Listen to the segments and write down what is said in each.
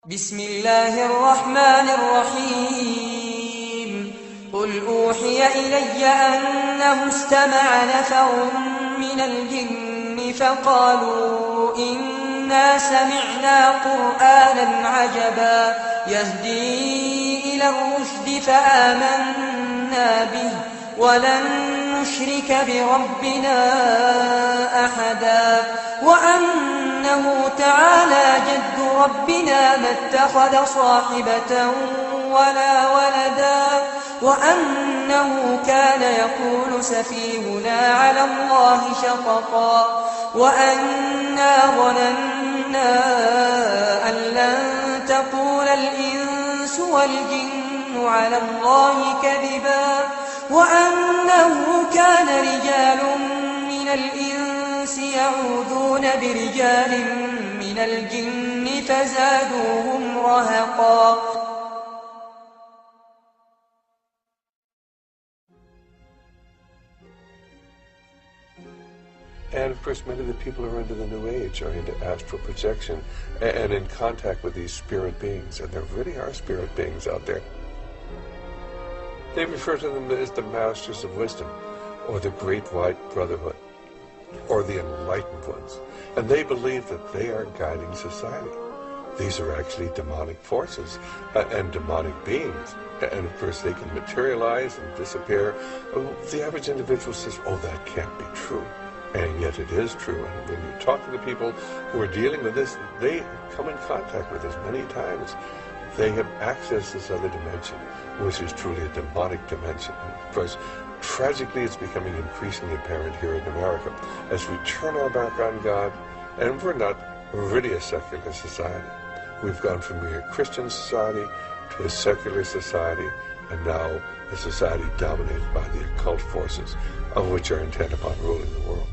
بسم الله الرحمن الرحيم قل أوحي إلي أنه استمع نفر من الجن فقالوا إنا سمعنا قرآنا عجبا يهدي إلى الرشد فآمنا به ولن نشرك بربنا أحدا وأنه تعالى جد ربنا ما اتخذ صاحبة ولا ولدا وأنه كان يقول سفيهنا على الله شططا وأنا ظننا أن لن تقول الإنس والجن على الله كذبا وأنه كان رجال من الإنس يعوذون برجال من الجن فزادوهم رهقا. And of course, many of the people who are into the New Age are into astral projection and in contact with these spirit beings, and there really are spirit beings out there. They refer to them as the Masters of Wisdom, or the Great White Brotherhood, or the Enlightened Ones, and they believe that they are guiding society. These are actually demonic forces and demonic beings, and of course they can materialize and disappear. The average individual says, oh, that can't be true. And yet it is true. And when you talk to the people who are dealing with this, they come in contact with us many times. They have accessed this other dimension, which is truly a demonic dimension. And of course, tragically, it's becoming increasingly apparent here in America as we turn our back on God, and we're not really a secular society. We've gone from being a Christian society to a secular society, and now a society dominated by the occult forces, of which are intent upon ruling the world.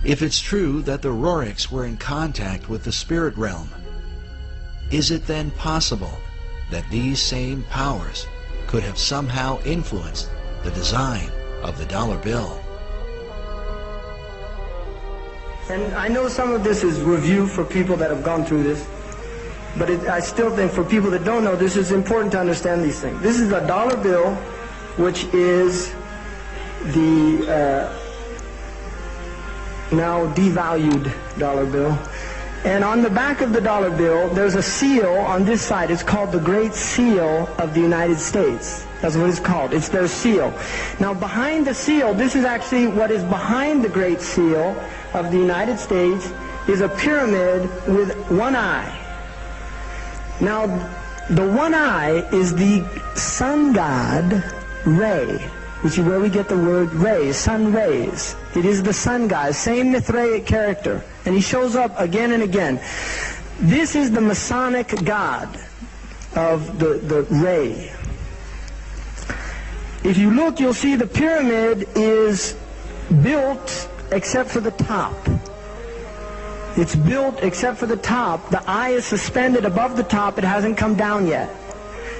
If it's true that the Roriks were in contact with the spirit realm, is it then possible that these same powers could have somehow influenced the design of the dollar bill? And I know some of this is review for people that have gone through this, but I still think for people that don't know, this is important to understand these things. This is a dollar bill, which is the now devalued dollar bill. And on the back of the dollar bill, there's a seal on this side. It's called the Great Seal of the United States. That's what it's called. It's their seal. Now behind the seal, this is actually what is behind the Great Seal of the United States, is a pyramid with one eye. Now the one eye is the sun god Ray, which is where we get the word ray, sun rays. It is the sun god, same Mithraic character, and he shows up again and again. This is the Masonic god of the ray. If you look, you'll see the pyramid is built except for the top. It's built except for the top. The eye is suspended above the top. It hasn't come down yet.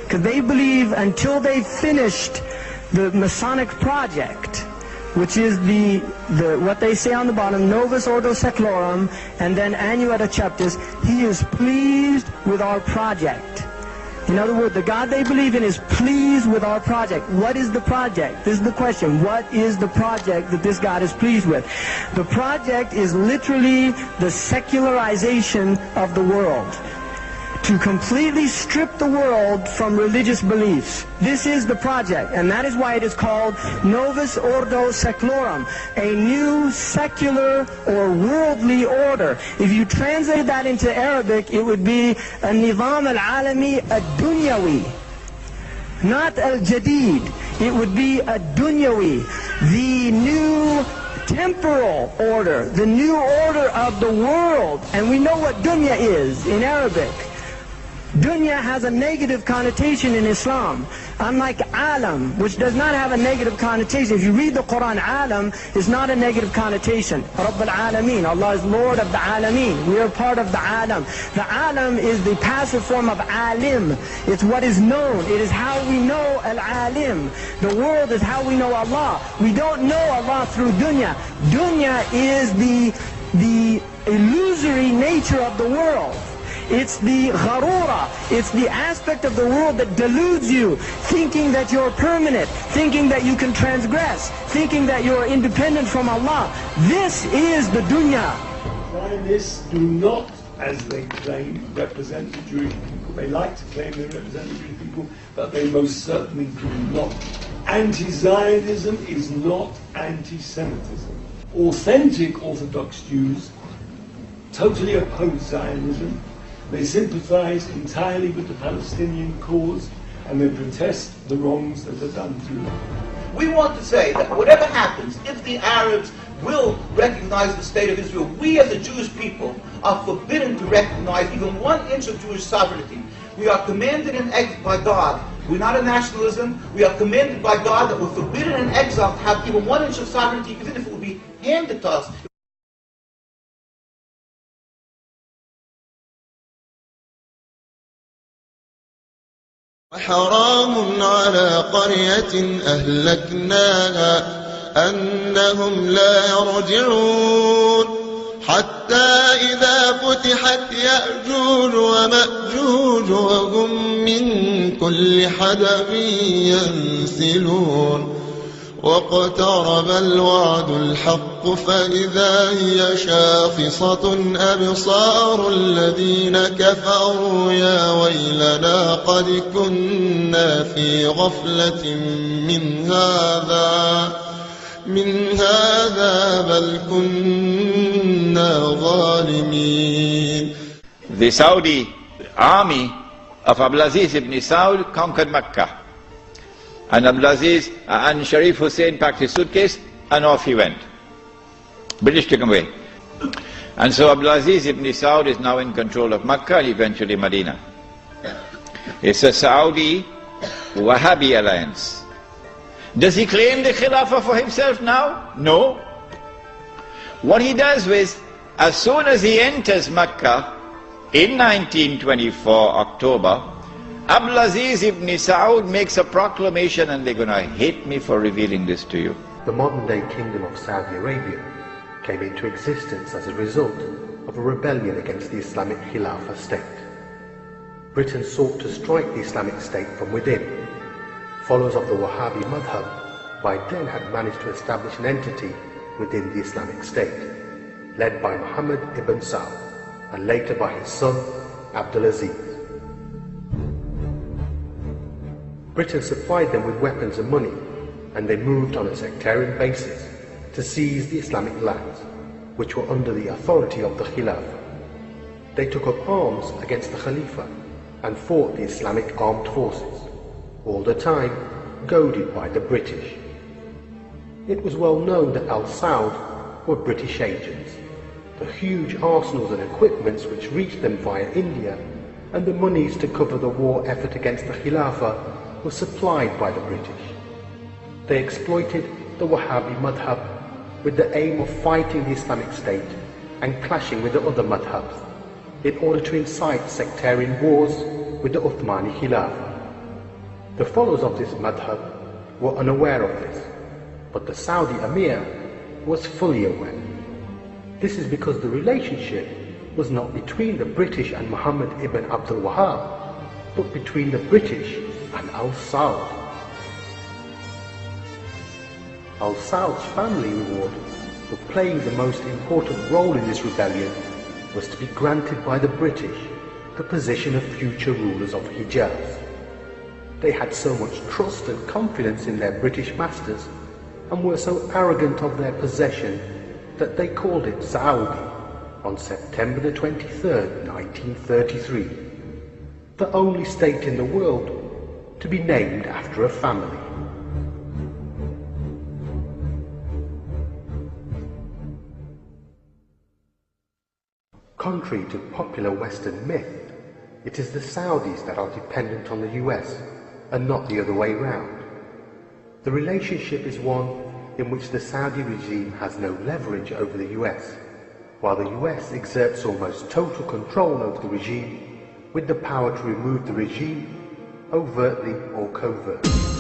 Because they believe until they've finished the Masonic project, which is the what they say on the bottom, Novus Ordo Seclorum, and then Annuetta Cheptis, he is pleased with our project. In other words, the God they believe in is pleased with our project. What is the project? This is the question. What is the project that this God is pleased with? The project is literally the secularization of the world. To completely strip the world from religious beliefs. This is the project, and that is why it is called Novus Ordo Seclorum, a new secular or worldly order. If you translate that into Arabic, it would be a Nizam al-Alami ad-Dunyawi, not al-Jadid. It would be a Dunyawi, the new temporal order, the new order of the world. And we know what dunya is in Arabic. Dunya has a negative connotation in Islam, unlike alam, which does not have a negative connotation. If you read the Quran, alam is not a negative connotation. Rabb al-Alameen, Allah is Lord of the Alameen. We are part of the alam. The alam is the passive form of alim. It's what is known. It is how we know al-alim. The world is how we know Allah. We don't know Allah through dunya. Dunya is the the illusory nature of the world. It's the gharura, it's the aspect of the world that deludes you, thinking that you're permanent, thinking that you can transgress, thinking that you're independent from Allah. This is the dunya. Zionists do not, as they claim, represent the Jewish people. They like to claim they represent the Jewish people, but they most certainly do not. Anti-Zionism is not anti-Semitism. Authentic Orthodox Jews totally oppose Zionism. They sympathize entirely with the Palestinian cause, and they protest the wrongs that are done to them. We want to say that whatever happens, if the Arabs will recognize the state of Israel, we as a Jewish people are forbidden to recognize even 1 inch of Jewish sovereignty. We are commanded in exile by God. We're not a nationalism. We are commanded by God that we're forbidden in exile to have even 1 inch of sovereignty, even if it will be handed to us. وحرام على قرية أهلكناها أنهم لا يرجعون حتى إذا فتحت يأجوج ومأجوج وهم من كل حدب ينسلون واقترب الوعد الحق فإذا هي شاخصة أبصار الذين كفروا يا ويلنا قد كنا في غفلة من هذا بل كنا ظالمين. The Saudi army of Abdulaziz ibn Saud conquered Mecca. And Abdulaziz and Sharif Hussein packed his suitcase and off he went. British took him away. And so Abdulaziz ibn Saud is now in control of Mecca and eventually Medina. It's a Saudi Wahhabi alliance. Does he claim the Khilafah for himself now? No. What he does is, as soon as he enters Mecca in 1924 October, Abdulaziz ibn Saud makes a proclamation, and they're going to hate me for revealing this to you. The modern-day Kingdom of Saudi Arabia came into existence as a result of a rebellion against the Islamic Khilafah state. Britain sought to strike the Islamic State from within. Followers of the Wahhabi madhab by then had managed to establish an entity within the Islamic State, led by Muhammad ibn Saud, and later by his son Abdulaziz. Britain supplied them with weapons and money, and they moved on a sectarian basis to seize the Islamic lands, which were under the authority of the Khilafah. They took up arms against the Khalifa and fought the Islamic armed forces, all the time goaded by the British. It was well known that Al Saud were British agents. The huge arsenals and equipments which reached them via India, and the monies to cover the war effort against the Khilafah were supplied by the British. They exploited the Wahhabi madhab with the aim of fighting the Islamic State and clashing with the other madhabs in order to incite sectarian wars with the Uthmani Khilafah. The followers of this madhab were unaware of this, but the Saudi Emir was fully aware. This is because the relationship was not between the British and Muhammad ibn Abdul Wahhab, but between the British and Al Saud. Al Saud's family reward for playing the most important role in this rebellion was to be granted by the British the position of future rulers of Hijaz. They had so much trust and confidence in their British masters and were so arrogant of their possession that they called it Saudi on September the 23rd, 1933, the only state in the world to be named after a family. Contrary to popular Western myth, it is the Saudis that are dependent on the US and not the other way round. The relationship is one in which the Saudi regime has no leverage over the US, while the US exerts almost total control over the regime with the power to remove the regime overtly or covertly.